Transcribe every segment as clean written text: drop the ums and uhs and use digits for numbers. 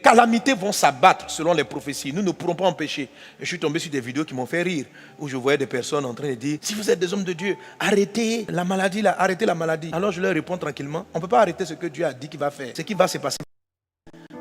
calamités vont s'abattre selon les prophéties. Nous ne pourrons pas empêcher. Et je suis tombé sur des vidéos qui m'ont fait rire, où je voyais des personnes en train de dire, si vous êtes des hommes de Dieu, arrêtez la maladie là, arrêtez la maladie. Alors je leur réponds tranquillement, on ne peut pas arrêter ce que Dieu a dit qu'il va faire, ce qui va se passer.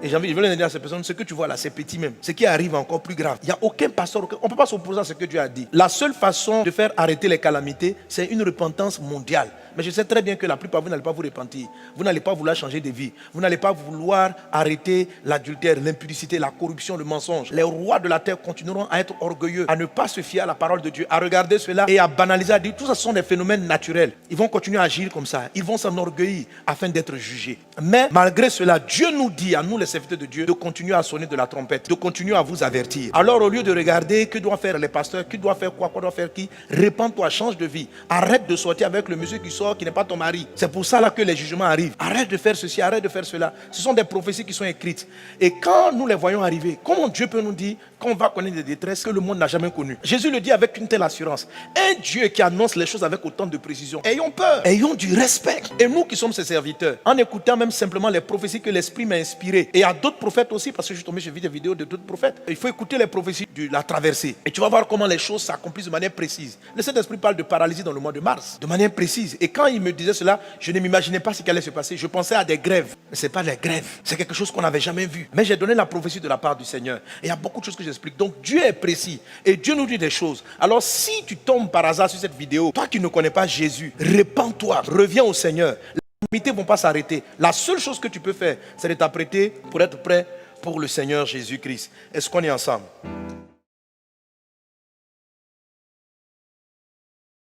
Et je veux dire à ces personnes, ce que tu vois là, c'est petit même. Ce qui arrive encore plus grave. Il n'y a aucun pasteur, on ne peut pas s'opposer à ce que Dieu a dit. La seule façon de faire arrêter les calamités, c'est une repentance mondiale. Mais je sais très bien que la plupart, vous n'allez pas vous repentir. Vous n'allez pas vouloir changer de vie. Vous n'allez pas vouloir arrêter l'adultère, l'impudicité, la corruption, le mensonge. Les rois de la terre continueront à être orgueilleux, à ne pas se fier à la parole de Dieu, à regarder cela et à banaliser, à dire tout ça sont des phénomènes naturels. Ils vont continuer à agir comme ça. Ils vont s'enorgueillir afin d'être jugés. Mais malgré cela, Dieu nous dit, à nous les serviteurs de Dieu, de continuer à sonner de la trompette, de continuer à vous avertir. Alors au lieu de regarder que doivent faire les pasteurs, qui doit faire quoi doit faire qui, répands-toi, change de vie. Arrête de sortir avec le monsieur qui sort, qui n'est pas ton mari. C'est pour ça là que les jugements arrivent. Arrête de faire ceci, arrête de faire cela. Ce sont des prophéties qui sont écrites. Et quand nous les voyons arriver, comment Dieu peut nous dire qu'on va connaître des détresses que le monde n'a jamais connues? Jésus le dit avec une telle assurance. Un Dieu qui annonce les choses avec autant de précision. Ayons peur, ayons du respect. Et nous qui sommes ses serviteurs, en écoutant même simplement les prophéties que l'Esprit m'a inspirées, et à d'autres prophètes aussi, parce que je suis tombé sur des vidéos de d'autres prophètes, il faut écouter les prophéties de la traversée. Et tu vas voir comment les choses s'accomplissent de manière précise. Le Saint-Esprit parle de paralysie dans le mois de mars, de manière précise. Et quand il me disait cela, je ne m'imaginais pas ce qui allait se passer. Je pensais à des grèves. Mais ce n'est pas des grèves. C'est quelque chose qu'on n'avait jamais vu. Mais j'ai donné la prophétie de la part du Seigneur. Et il y a beaucoup de choses que j'explique. Donc Dieu est précis. Et Dieu nous dit des choses. Alors si tu tombes par hasard sur cette vidéo, toi qui ne connais pas Jésus, répands-toi, reviens au Seigneur. Les calamités ne vont pas s'arrêter. La seule chose que tu peux faire, c'est de t'apprêter pour être prêt pour le Seigneur Jésus-Christ. Est-ce qu'on est ensemble?